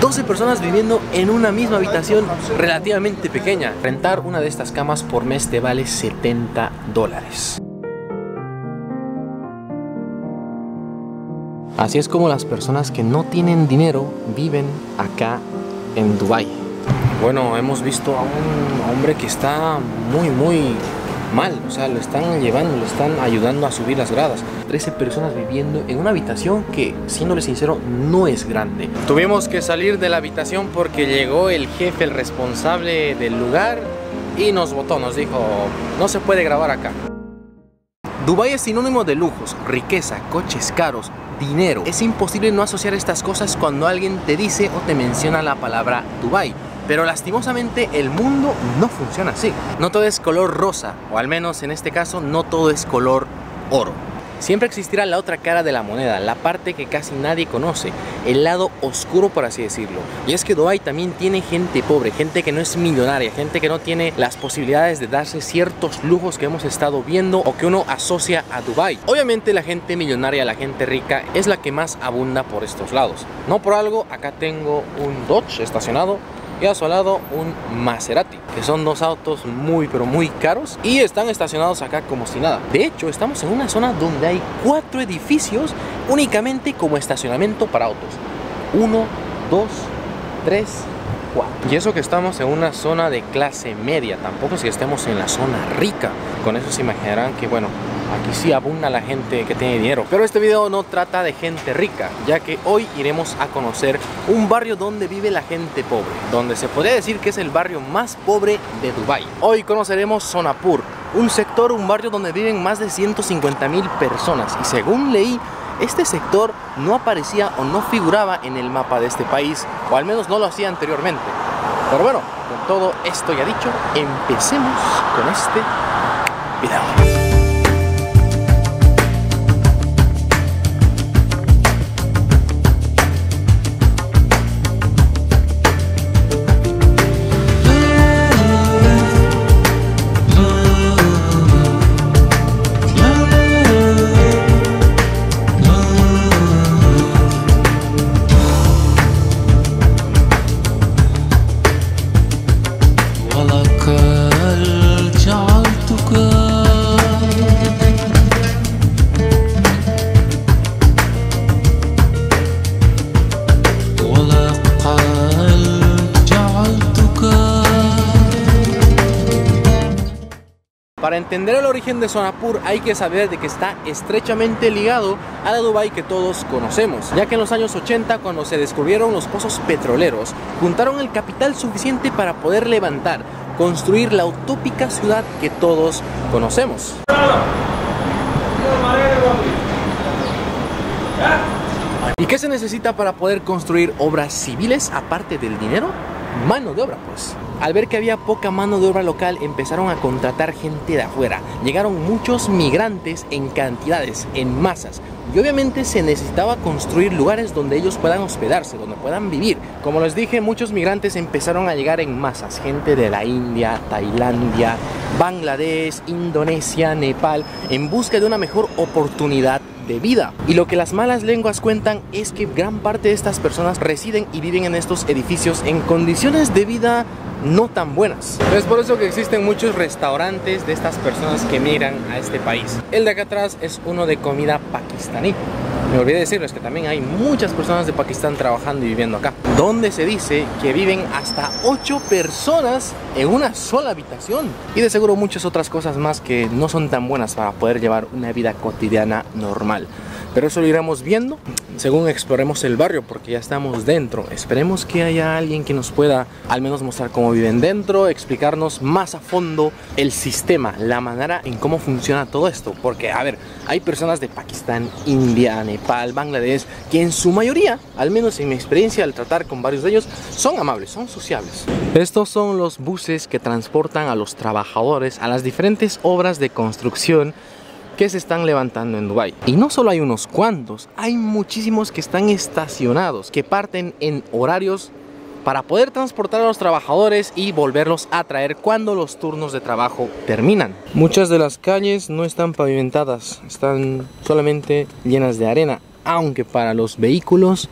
12 personas viviendo en una misma habitación relativamente pequeña. Rentar una de estas camas por mes te vale $70. Así es como las personas que no tienen dinero viven acá en Dubái. Bueno, hemos visto a un hombre que está muy mal, o sea, lo están llevando, lo están ayudando a subir las gradas. 13 personas viviendo en una habitación que, siéndole sincero, no es grande. Tuvimos que salir de la habitación porque llegó el jefe, el responsable del lugar, y nos botó, nos dijo, no se puede grabar acá. Dubái es sinónimo de lujos, riqueza, coches caros, dinero. Es imposible no asociar estas cosas cuando alguien te dice o te menciona la palabra Dubái. Pero lastimosamente el mundo no funciona así. No todo es color rosa, o al menos en este caso no todo es color oro. Siempre existirá la otra cara de la moneda, la parte que casi nadie conoce, el lado oscuro, por así decirlo. Y es que Dubái también tiene gente pobre, gente que no es millonaria, gente que no tiene las posibilidades de darse ciertos lujos que hemos estado viendo o que uno asocia a Dubái. Obviamente la gente millonaria, la gente rica es la que más abunda por estos lados. No por algo, acá tengo un Dodge estacionado y a su lado un Maserati, que son dos autos pero muy caros y están estacionados acá como si nada. De hecho, estamos en una zona donde hay 4 edificios únicamente como estacionamiento para autos. 1, 2, 3, 4. Y eso que estamos en una zona de clase media, tampoco es que estemos en la zona rica. Con eso se imaginarán que, bueno, aquí sí abunda la gente que tiene dinero. Pero este video no trata de gente rica, ya que hoy iremos a conocer un barrio donde vive la gente pobre, donde se podría decir que es el barrio más pobre de Dubái. Hoy conoceremos Sonapur, un sector, un barrio donde viven más de 150,000 personas. Y según leí, este sector no aparecía o no figuraba en el mapa de este país, o al menos no lo hacía anteriormente. Pero bueno, con todo esto ya dicho, empecemos con este video. Para entender el origen de Sonapur hay que saber de que está estrechamente ligado a la Dubái que todos conocemos, ya que en los años 80, cuando se descubrieron los pozos petroleros, juntaron el capital suficiente para poder levantar, construir la utópica ciudad que todos conocemos. ¿Y qué se necesita para poder construir obras civiles aparte del dinero? Mano de obra, pues. Al ver que había poca mano de obra local, empezaron a contratar gente de afuera. Llegaron muchos migrantes en cantidades, en masas. Y obviamente se necesitaba construir lugares donde ellos puedan hospedarse, donde puedan vivir. Como les dije, muchos migrantes empezaron a llegar en masas. Gente de la India, Tailandia, Bangladesh, Indonesia, Nepal, en busca de una mejor oportunidad de vida. Y lo que las malas lenguas cuentan es que gran parte de estas personas residen y viven en estos edificios en condiciones de vida no tan buenas. Es por eso que existen muchos restaurantes de estas personas que migran a este país. El de acá atrás es uno de comida pakistaní. Me olvidé decirles que también hay muchas personas de Pakistán trabajando y viviendo acá, donde se dice que viven hasta 8 personas en una sola habitación. Y de seguro muchas otras cosas más que no son tan buenas para poder llevar una vida cotidiana normal. Pero eso lo iremos viendo según exploremos el barrio, porque ya estamos dentro. Esperemos que haya alguien que nos pueda al menos mostrar cómo viven dentro, explicarnos más a fondo el sistema, la manera en cómo funciona todo esto. Porque, a ver, hay personas de Pakistán, India, Nepal, Bangladesh, que en su mayoría, al menos en mi experiencia al tratar con varios de ellos, son amables, son sociables. Estos son los buses que transportan a los trabajadores a las diferentes obras de construcción que se están levantando en Dubái. Y no solo hay unos cuantos, hay muchísimos que están estacionados, que parten en horarios para poder transportar a los trabajadores y volverlos a traer cuando los turnos de trabajo terminan. Muchas de las calles no están pavimentadas, están solamente llenas de arena, aunque para los vehículos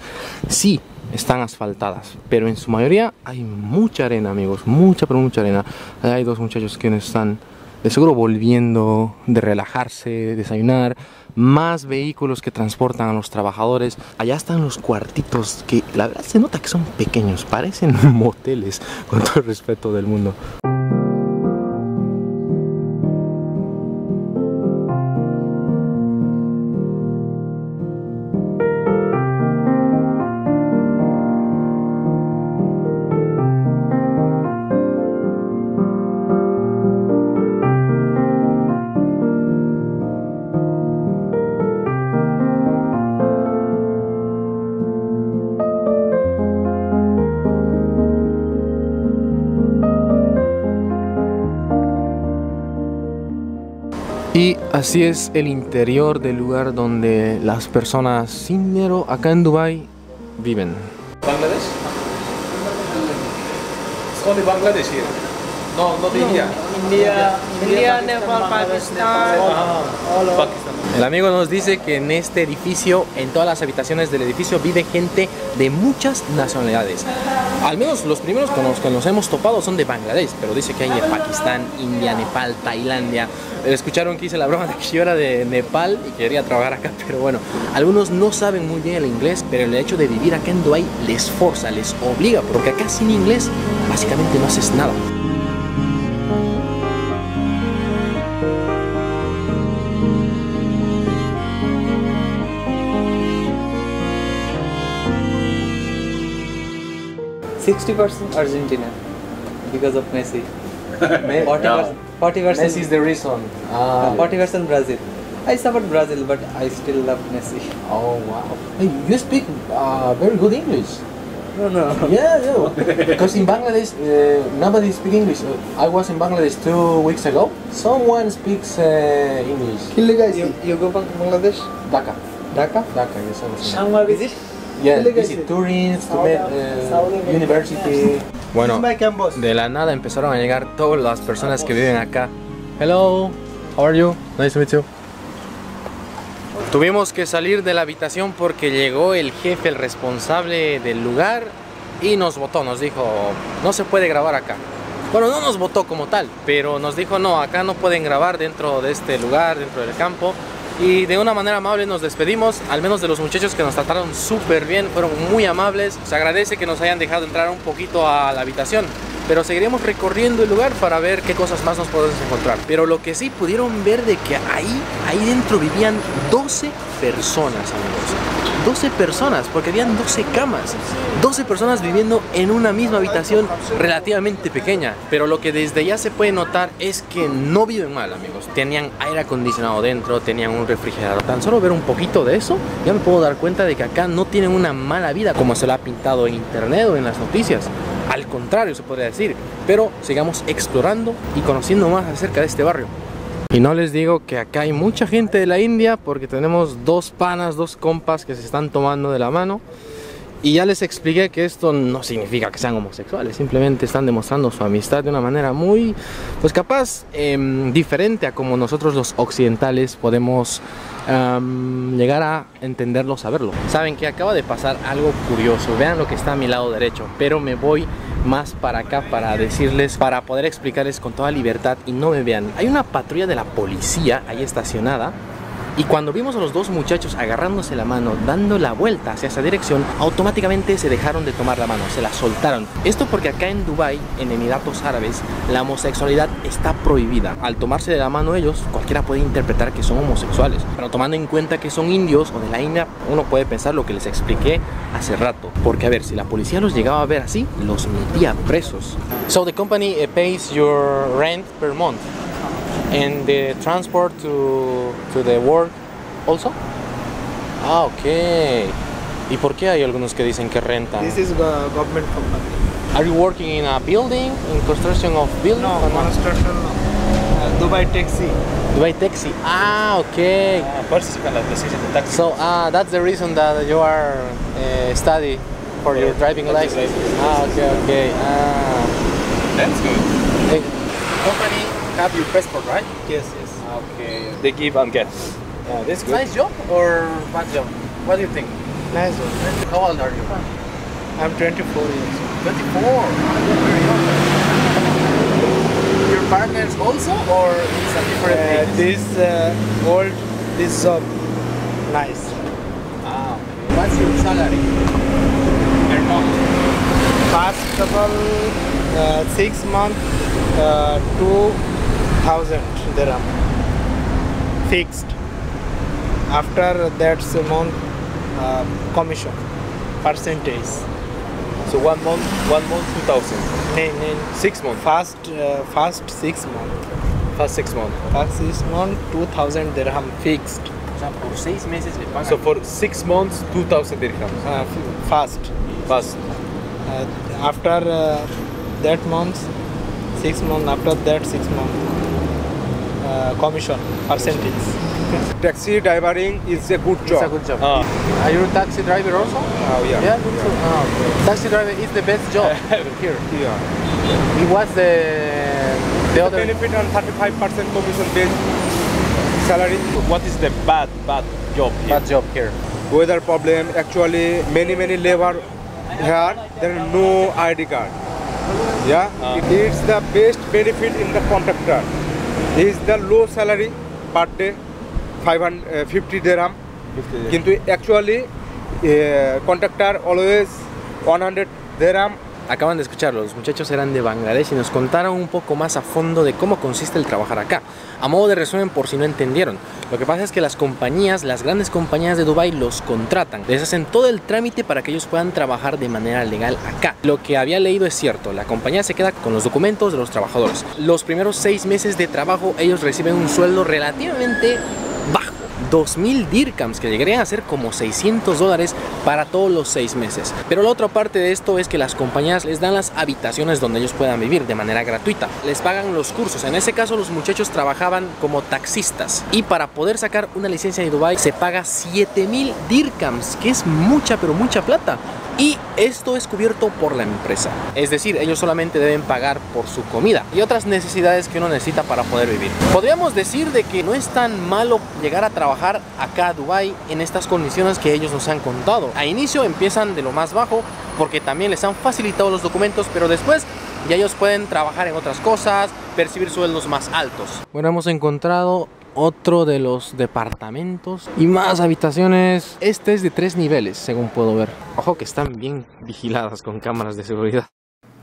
sí. están asfaltadas, pero en su mayoría hay mucha arena, amigos, mucha, pero mucha arena. Hay dos muchachos que están de seguro volviendo de relajarse, de desayunar. Más vehículos que transportan a los trabajadores. Allá están los cuartitos que la verdad se nota que son pequeños, parecen moteles, con todo el respeto del mundo. Y así es el interior del lugar donde las personas sin dinero acá en Dubái viven. Bangladesh? It's only Bangladesh here. No, not India. India, Nepal, Pakistan, all over. Pakistan. El amigo nos dice que en este edificio, en todas las habitaciones del edificio, vive gente de muchas nacionalidades. Al menos los primeros con los que nos hemos topado son de Bangladesh, pero dice que hay de Pakistán, India, Nepal, Tailandia. Escucharon que hice la broma de que yo era de Nepal y quería trabajar acá, pero bueno, algunos no saben muy bien el inglés, pero el hecho de vivir acá en Dubái les forza, les obliga, porque acá sin inglés básicamente no haces nada. %60 Argentina because of Messi. 40%. Messi is the reason. 40% Brazil. I support Brazil, but I still love Messi. Oh wow! Hey, you speak very good English. No. Yeah. Because in Bangladesh, nobody speaks English. I was in Bangladesh 2 weeks ago. Someone speaks English. You go back to Bangladesh? Dhaka. Dhaka? Dhaka, yes, I was in- Shangma visit? Yeah, visit tourists, to meet university. Bueno, de la nada empezaron a llegar todas las personas que viven acá. Hello, how are you? Nice to meet you. Tuvimos que salir de la habitación porque llegó el jefe, el responsable del lugar, y nos botó, nos dijo, no se puede grabar acá. Bueno, no nos botó como tal, pero nos dijo, no, acá no pueden grabar dentro de este lugar, dentro del campo. Y de una manera amable nos despedimos, al menos de los muchachos que nos trataron súper bien, fueron muy amables. Se agradece que nos hayan dejado entrar un poquito a la habitación, pero seguiremos recorriendo el lugar para ver qué cosas más nos podemos encontrar. Pero lo que sí pudieron ver de que ahí dentro vivían 12 personas, amigos. 12 personas, porque habían 12 camas. 12 personas viviendo en una misma habitación relativamente pequeña. Pero lo que desde ya se puede notar es que no viven mal, amigos. Tenían aire acondicionado dentro, tenían un refrigerador. Tan solo ver un poquito de eso, ya me puedo dar cuenta de que acá no tienen una mala vida como se lo ha pintado en internet o en las noticias. Al contrario, se podría decir. Pero sigamos explorando y conociendo más acerca de este barrio. Y no les digo que acá hay mucha gente de la India, porque tenemos dos panas, dos compas que se están tomando de la mano. Y ya les expliqué que esto no significa que sean homosexuales, simplemente están demostrando su amistad de una manera muy, pues capaz, diferente a como nosotros los occidentales podemos llegar a entenderlo, saberlo. Saben que acaba de pasar algo curioso, vean lo que está a mi lado derecho, pero me voy más para acá para decirles, para poder explicarles con toda libertad y no me vean. Hay una patrulla de la policía ahí estacionada. Y cuando vimos a los dos muchachos agarrándose la mano, dando la vuelta hacia esa dirección, automáticamente se dejaron de tomar la mano, se la soltaron. Esto porque acá en Dubái, en Emiratos Árabes, la homosexualidad está prohibida. Al tomarse de la mano ellos, cualquiera puede interpretar que son homosexuales. Pero tomando en cuenta que son indios o de la India, uno puede pensar lo que les expliqué hace rato. Porque a ver, si la policía los llegaba a ver así, los metía presos. So the company pays your rent per month. And the transport to the work also? Ah, ok. ¿Y por qué hay algunos que dicen que rentan? This is government company. Are you working in a building, in construction of building? No, construction. Dubai Taxi. Dubai Taxi. Ah, ok. Participan las licencias de taxi. So, that's the reason that you are study for your driving license. Ah, okay. Ah. That's good. The company have your passport, right? Yes. Okay. They give and get. Yeah, this nice job or bad job? What do you think? Nice one. How old are you? I'm 24 years old. 24. Very young. Your partners also, or it's a different thing? This job, nice. Ah, okay. What's your salary per month? First of all, 6 months, 2,000 dirham fixed. After that's a month commission percentage. So one month 2,000. No. 6 months. First 6 months. First 6 months. First 6 months, 2,000 dirham fixed. O sea, por 6 meses le pagan. So for 6 months, 2,000 dirhams. Fast. Fast. After that month, 6 months. After that 6 months, commission percentage. Taxi driving is a good It's a job. good job. Ah. Are you a taxi driver also? Oh, yeah. Yeah, good too. Ah, okay. Taxi driver is the best job here. Yeah. It was the other. Benefit on 35% commission based salary. What is the bad job here? Bad job here. Weather problem. Actually, many labor here. There is no ID card. Yeah. It's the best benefit in the contractor. Is the low salary per day, 550 dirham. কিন্তু actually contractor always 100 dirham. Acaban de escucharlo, los muchachos eran de Bangladesh y nos contaron un poco más a fondo de cómo consiste el trabajar acá. A modo de resumen, por si no entendieron, lo que pasa es que las compañías, las grandes compañías de Dubái los contratan, les hacen todo el trámite para que ellos puedan trabajar de manera legal acá. Lo que había leído es cierto, la compañía se queda con los documentos de los trabajadores. Los primeros 6 meses de trabajo ellos reciben un sueldo relativamente bajo. 2.000 dirhams, que llegarían a ser como $600 para todos los 6 meses. Pero la otra parte de esto es que las compañías les dan las habitaciones donde ellos puedan vivir de manera gratuita. Les pagan los cursos. En ese caso los muchachos trabajaban como taxistas. Y para poder sacar una licencia de Dubái se paga 7.000 dirhams, que es mucha, pero mucha plata. Y esto es cubierto por la empresa. Es decir, ellos solamente deben pagar por su comida y otras necesidades que uno necesita para poder vivir. Podríamos decir de que no es tan malo llegar a trabajar acá a Dubái en estas condiciones que ellos nos han contado. A inicio empiezan de lo más bajo porque también les han facilitado los documentos, pero después ya ellos pueden trabajar en otras cosas, percibir sueldos más altos. Bueno, hemos encontrado otro de los departamentos y más habitaciones. Este es de 3 niveles, según puedo ver. Ojo que están bien vigiladas con cámaras de seguridad.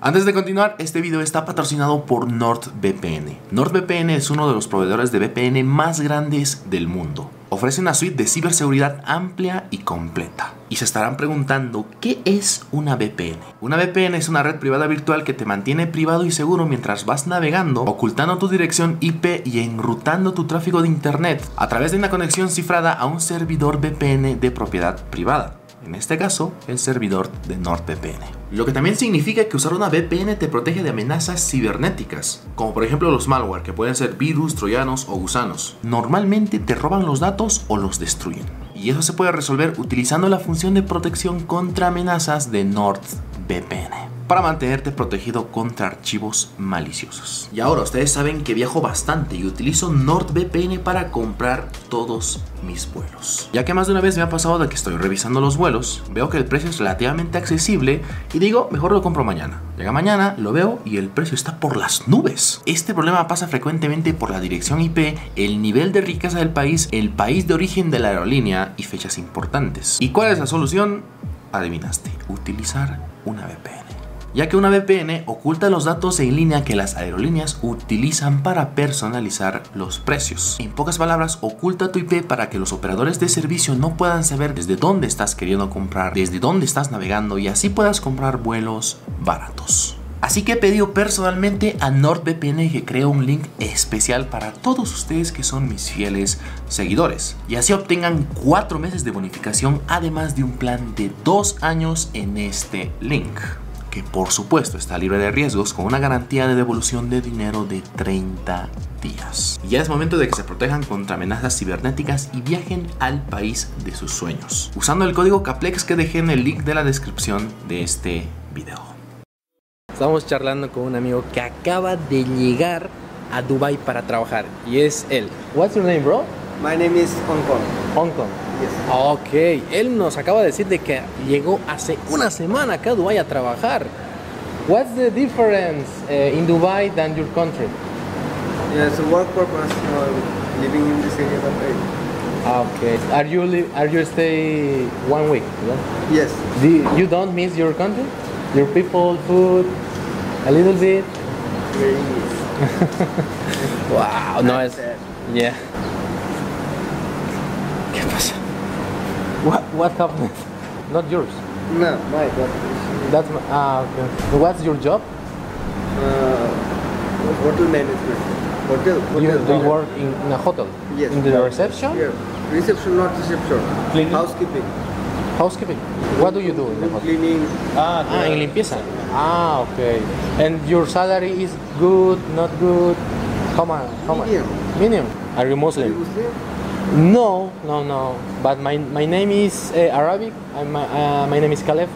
Antes de continuar, este video está patrocinado por NordVPN. NordVPN es uno de los proveedores de VPN más grandes del mundo. Ofrece una suite de ciberseguridad amplia y completa. Y se estarán preguntando, ¿qué es una VPN? Una VPN es una red privada virtual que te mantiene privado y seguro mientras vas navegando, ocultando tu dirección IP y enrutando tu tráfico de internet a través de una conexión cifrada a un servidor VPN de propiedad privada. En este caso, el servidor de NordVPN. Lo que también significa que usar una VPN te protege de amenazas cibernéticas, como por ejemplo los malware, que pueden ser virus, troyanos o gusanos. Normalmente te roban los datos o los destruyen. Y eso se puede resolver utilizando la función de protección contra amenazas de NordVPN, para mantenerte protegido contra archivos maliciosos. Y ahora ustedes saben que viajo bastante y utilizo NordVPN para comprar todos mis vuelos. Ya que más de una vez me ha pasado de que estoy revisando los vuelos, veo que el precio es relativamente accesible y digo, mejor lo compro mañana. Llega mañana, lo veo y el precio está por las nubes. Este problema pasa frecuentemente por la dirección IP, el nivel de riqueza del país, el país de origen de la aerolínea y fechas importantes. ¿Y cuál es la solución? Adivinaste, utilizar una VPN. Ya que una VPN oculta los datos en línea que las aerolíneas utilizan para personalizar los precios. En pocas palabras, oculta tu IP para que los operadores de servicio no puedan saber desde dónde estás queriendo comprar, desde dónde estás navegando y así puedas comprar vuelos baratos. Así que he pedido personalmente a NordVPN que cree un link especial para todos ustedes que son mis fieles seguidores. Y así obtengan 4 meses de bonificación, además de un plan de 2 años en este link, que por supuesto está libre de riesgos con una garantía de devolución de dinero de 30 días. Ya es momento de que se protejan contra amenazas cibernéticas y viajen al país de sus sueños, usando el código CAPLEX que dejé en el link de la descripción de este video. Estamos charlando con un amigo que acaba de llegar a Dubai para trabajar y es él. What's your name, bro? My name is Hong Kong. Hong Kong. Ok, él nos acaba de decir de que llegó hace una semana acá a Dubái a trabajar. What's the difference in Dubai than your country? Yeah, it's a work purpose. Living in this area, but Okay. Are you stay 1 week? yes. You don't miss your country, your people, food, a little bit. Very easy. Wow, no es. Yeah. ¿Qué pasa? What happened? Not yours. No, my God. That's my, okay. What's your job? Hotel management. Hotel. You work in a hotel. Yes. In the reception. Yeah. Reception, not reception. Cleaning? Housekeeping. Housekeeping. What do you do in the hotel? Cleaning. En limpieza. Okay. And your salary is good, not good? How much? Medium. Medium. Are you Muslim? You Muslim? No. But my name is Arabic. My name is Caliph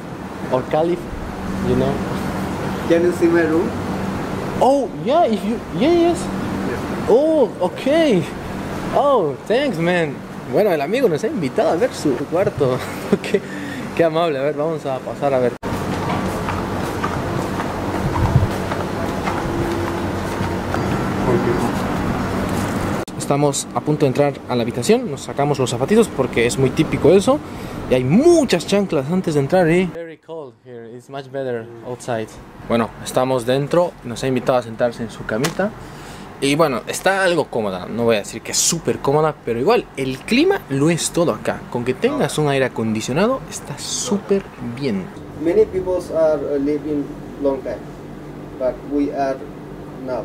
or Caliph. You know. Can you see my room? Oh yeah. If you yes. Oh okay. Oh thanks man. Bueno, el amigo nos ha invitado a ver su cuarto. Qué amable. A ver, vamos a pasar a ver. Estamos a punto de entrar a la habitación, nos sacamos los zapatitos porque es muy típico eso. Y hay muchas chanclas antes de entrar, Very cold here, it's much better outside. Bueno, estamos dentro, nos ha invitado a sentarse en su camita. Y bueno, está algo cómoda, no voy a decir que es súper cómoda, pero igual, el clima lo es todo acá. Con que tengas un aire acondicionado, está súper bien. Many people are living long time, but we are now.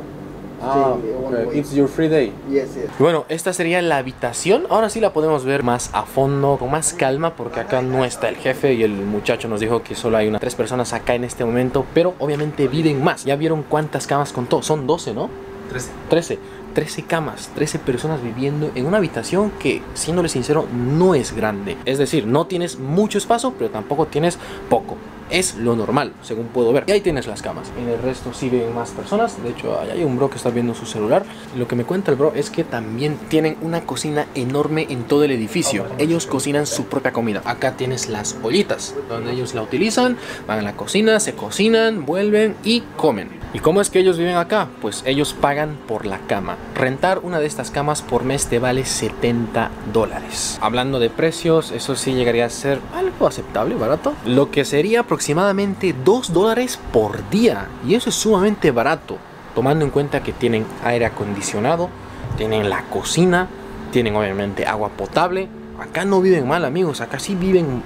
Okay. It's your free day. Yes. Bueno, esta sería la habitación. Ahora sí la podemos ver más a fondo, con más calma, porque acá no está el jefe y el muchacho nos dijo que solo hay 3 personas acá en este momento, pero obviamente viven más. Ya vieron cuántas camas contó, son 12, ¿no? 13 camas, 13 personas viviendo en una habitación que, siéndole sincero, no es grande. Es decir, no tienes mucho espacio, pero tampoco tienes poco. Es lo normal, según puedo ver. Y ahí tienes las camas. En el resto sí viven más personas. De hecho, ahí hay un bro que está viendo su celular. Lo que me cuenta el bro es que también tienen una cocina enorme en todo el edificio. Ellos cocinan su propia comida. Acá tienes las ollitas, donde ellos la utilizan, van a la cocina, se cocinan, vuelven y comen. ¿Y cómo es que ellos viven acá? Pues ellos pagan por la cama. Rentar una de estas camas por mes te vale $70. Hablando de precios, eso sí llegaría a ser algo aceptable, barato. Lo que sería aproximadamente $2 por día. Y eso es sumamente barato, tomando en cuenta que tienen aire acondicionado, tienen la cocina, tienen obviamente agua potable. Acá no viven mal, amigos. Acá sí viven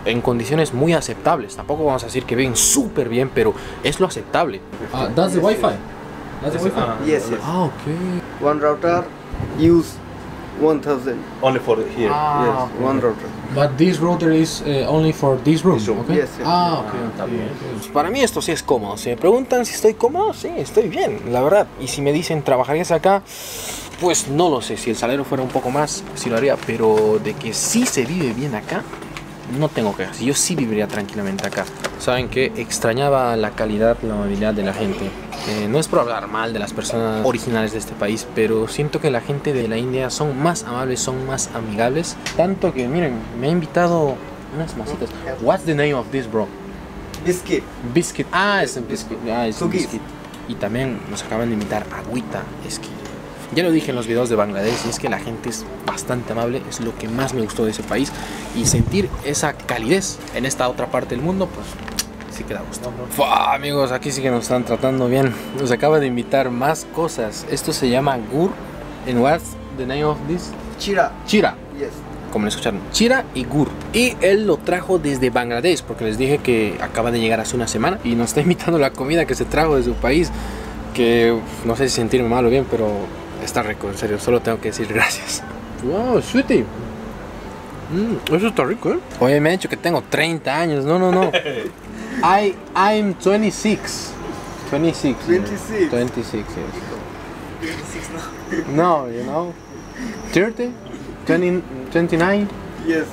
en condiciones muy aceptables. Tampoco vamos a decir que viven súper bien, pero es lo aceptable. That's the Wi-Fi. That's the Wi-Fi. Yes. Okay. One router use 1,000. Only for here. Yes, one router. But this router is only for this room, okay? Yes. Okay. Para mí esto sí es cómodo. Si me preguntan si estoy cómodo, sí, estoy bien, la verdad. Y si me dicen, ¿trabajarías acá? Pues no lo sé. Si el salario fuera un poco más, sí lo haría. Pero de que sí se vive bien acá, no tengo quejas. Yo sí viviría tranquilamente acá. Saben que extrañaba la calidad, la amabilidad de la gente. No es por hablar mal de las personas originales de este país, pero siento que la gente de la India son más amables, son más amigables. Tanto que, miren, me ha invitado unas masitas. What's the name of this, bro? Biscuit. Biscuit. Es un biscuit. Es un biscuit. Y también nos acaban de invitar agüita. Es que ya lo dije en los videos de Bangladesh, y es que la gente es bastante amable, es lo que más me gustó de ese país. Y sentir esa calidez en esta otra parte del mundo, pues sí que da gusto. Amigos, aquí sí que nos están tratando bien. Nos acaba de invitar más cosas. Esto se llama gur. And what's the name of this? Chira. Chira. Yes. Como lo escucharon, chira y gur. Y él lo trajo desde Bangladesh, porque les dije que acaba de llegar hace una semana y nos está invitando la comida que se trajo de su país, que no sé si sentirme mal o bien, pero está rico, en serio, solo tengo que decir gracias. Wow, sweetie. Eso está rico, ¿eh? Oye, me han dicho que tengo 30 años. No. I'm 26. 26. 26. 26, yes. No, you know. 30? 29? Yes.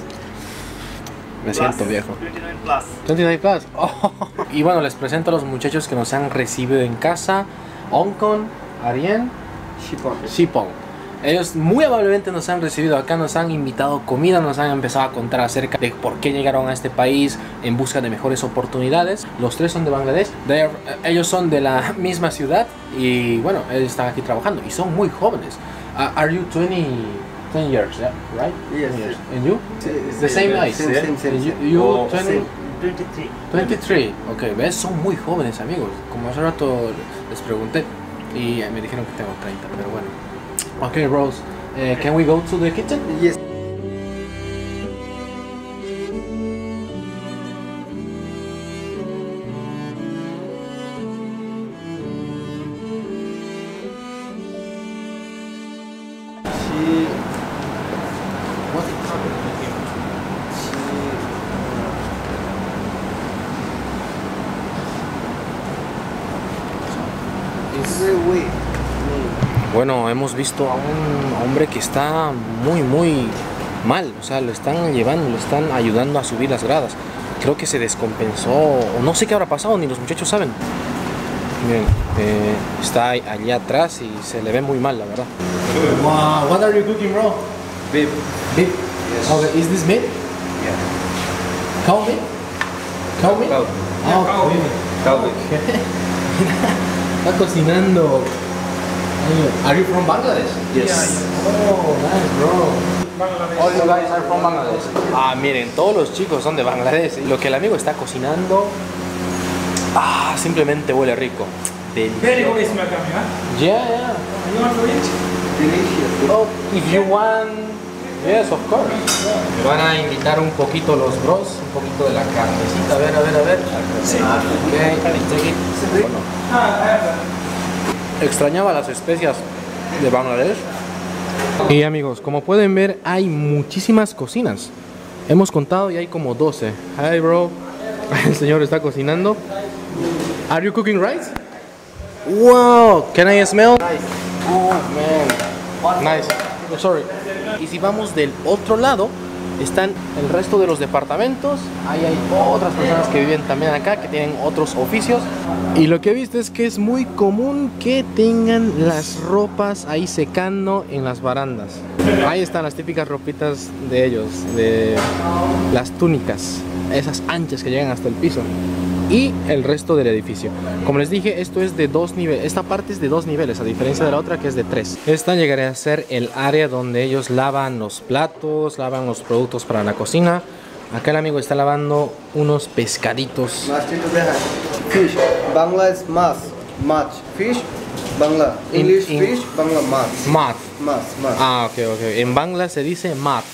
Me siento viejo. 29 plus. Oh. Y bueno, les presento a los muchachos que nos han recibido en casa. Onkon, Arien, Shipong. Ellos muy amablemente nos han recibido acá, nos han invitado comida, nos han empezado a contar acerca de por qué llegaron a este país en busca de mejores oportunidades. Los tres son de Bangladesh, ellos son de la misma ciudad y bueno, ellos están aquí trabajando y son muy jóvenes. Are you 20 years, yeah? Right? Yes. 20 years. And you? It's The same age, same, yeah? same, same, And same. you Oh, 20? same. 23. Ok, ves, son muy jóvenes, amigos. Como hace rato les pregunté y me dijeron que tengo 30, pero bueno. Ok, Rose, can we go to the kitchen? Yes. What's the problem with him? Bueno, hemos visto a un hombre que está muy mal, o sea, lo están llevando, lo están ayudando a subir las gradas. Creo que se descompensó, o no sé qué habrá pasado, ni los muchachos saben. Miren, está allá atrás y se le ve muy mal, la verdad. Wow, what are you cooking, bro? Beef. Beef? Yes. Okay, is this meat? Yeah. Cow meat? Cow meat? Cow. Oh, cow meat. Cow meat. Okay. Está cocinando. Are you from Bangladesh? Yes. Oh, nice, bro. All you guys are from Bangladesh. Ah, miren, todos los chicos son de Bangladesh. Y lo que el amigo está cocinando, simplemente huele rico. Delicioso. Yeah. You want to eat? Delicious. Oh, if you want, yes, of course. Me van a invitar un poquito los bros, un poquito de la carnecita. A ver. Sí. Okay. Take it. Bueno. Extrañaba las especias de Bangladesh. Y amigos, como pueden ver, hay muchísimas cocinas. Hemos contado y hay como 12. Hi, bro. El señor está cocinando. Are you cooking rice? Wow, can I smell? Oh, man. Nice. Sorry. Y si vamos del otro lado, están el resto de los departamentos. Ahí hay otras personas que viven también acá, que tienen otros oficios. Y lo que he visto es que es muy común que tengan las ropas ahí secando en las barandas. Ahí están las típicas ropitas de ellos, de las túnicas, esas anchas que llegan hasta el piso. Y el resto del edificio. Como les dije, esto es de 2 niveles. Esta parte es de 2 niveles, a diferencia de la otra que es de 3. Esta llegaría a ser el área donde ellos lavan los platos, lavan los productos para la cocina. Acá el amigo está lavando unos pescaditos. Fish. Bangla is mas. Mach. Fish. Bangla. English fish. Bangla mas. Mat. Mas. Ah, ok. En Bangla se dice mat.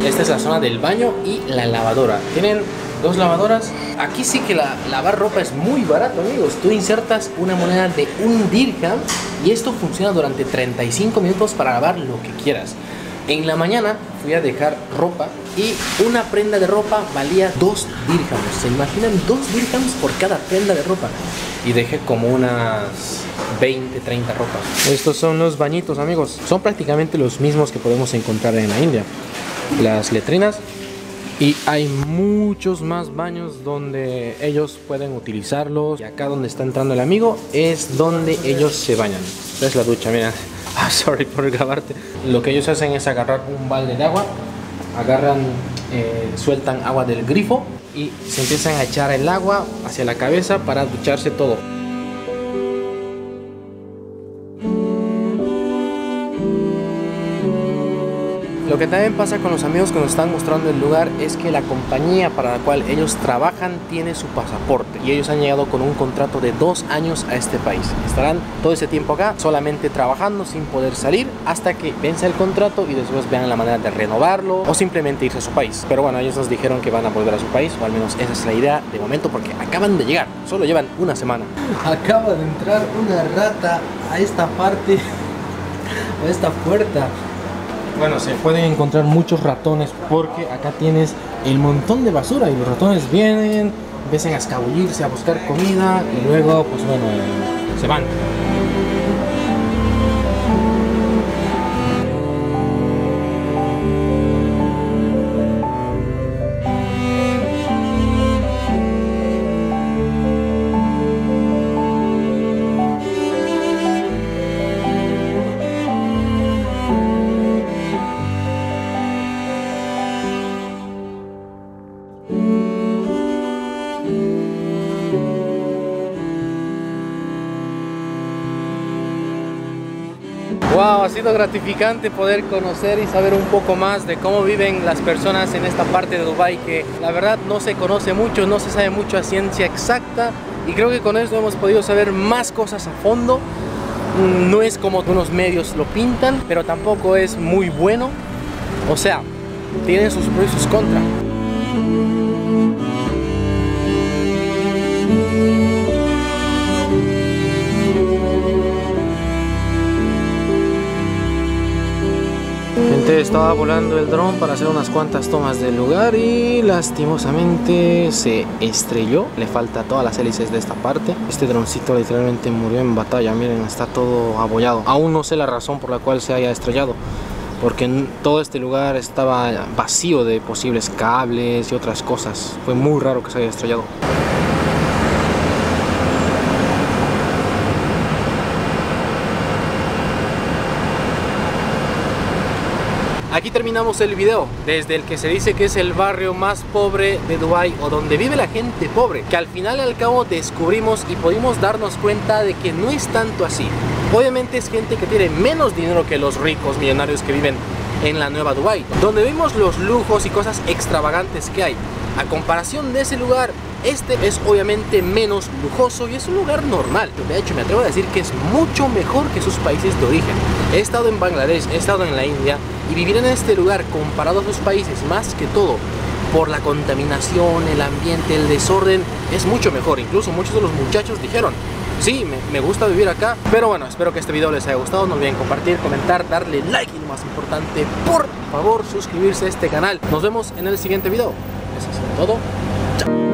Esta es la zona del baño y la lavadora. Tienen 2 lavadoras. Aquí sí que lavar ropa es muy barato, amigos. Tú insertas una moneda de 1 dirham y esto funciona durante 35 minutos para lavar lo que quieras. En la mañana fui a dejar ropa y una prenda de ropa valía 2 dirhams. ¿Se imaginan 2 dirhams por cada prenda de ropa? Y dejé como unas 20, 30 ropas. Estos son los bañitos, amigos. Son prácticamente los mismos que podemos encontrar en la India. Las letrinas. Y hay muchos más baños donde ellos pueden utilizarlos. Y acá donde está entrando el amigo es donde ellos se bañan. Esta es la ducha, mira. Sorry por grabarte. Lo que ellos hacen es agarrar un balde de agua, sueltan agua del grifo y se empiezan a echar el agua hacia la cabeza para ducharse todo. Lo que también pasa con los amigos que nos están mostrando el lugar es que la compañía para la cual ellos trabajan tiene su pasaporte y ellos han llegado con un contrato de 2 años a este país. Estarán todo ese tiempo acá solamente trabajando sin poder salir hasta que vence el contrato y después vean la manera de renovarlo o simplemente irse a su país. Pero bueno, ellos nos dijeron que van a volver a su país, o al menos esa es la idea de momento, porque acaban de llegar, solo llevan 1 semana. Acaba de entrar una rata a esta parte, a esta puerta. Bueno, se pueden encontrar muchos ratones porque acá tienes el montón de basura y los ratones vienen, empiezan a escabullirse, a buscar comida y luego, pues bueno, se van. Wow, ha sido gratificante poder conocer y saber un poco más de cómo viven las personas en esta parte de Dubái, que la verdad no se conoce mucho, no se sabe mucho a ciencia exacta, y creo que con esto hemos podido saber más cosas a fondo. No es como unos medios lo pintan, pero tampoco es muy bueno. O sea, tiene sus pros y sus contras. Gente, estaba volando el dron para hacer unas cuantas tomas del lugar y lastimosamente se estrelló. Le falta todas las hélices de esta parte. Este droncito literalmente murió en batalla. Miren, está todo abollado. Aún no sé la razón por la cual se haya estrellado, porque todo este lugar estaba vacío de posibles cables y otras cosas. Fue muy raro que se haya estrellado. Aquí terminamos el video, desde el que se dice que es el barrio más pobre de Dubái, o donde vive la gente pobre, que al final y al cabo descubrimos y pudimos darnos cuenta de que no es tanto así. Obviamente es gente que tiene menos dinero que los ricos millonarios que viven en la nueva Dubái, donde vemos los lujos y cosas extravagantes que hay. A comparación de ese lugar, este es obviamente menos lujoso y es un lugar normal. De hecho, me atrevo a decir que es mucho mejor que sus países de origen. He estado en Bangladesh, he estado en la India, y vivir en este lugar comparado a sus países, más que todo por la contaminación, el ambiente, el desorden, es mucho mejor. Incluso muchos de los muchachos dijeron: sí, me gusta vivir acá. Pero bueno, espero que este video les haya gustado. No olviden compartir, comentar, darle like y lo más importante, por favor, suscribirse a este canal. Nos vemos en el siguiente video. Eso es todo. Chao.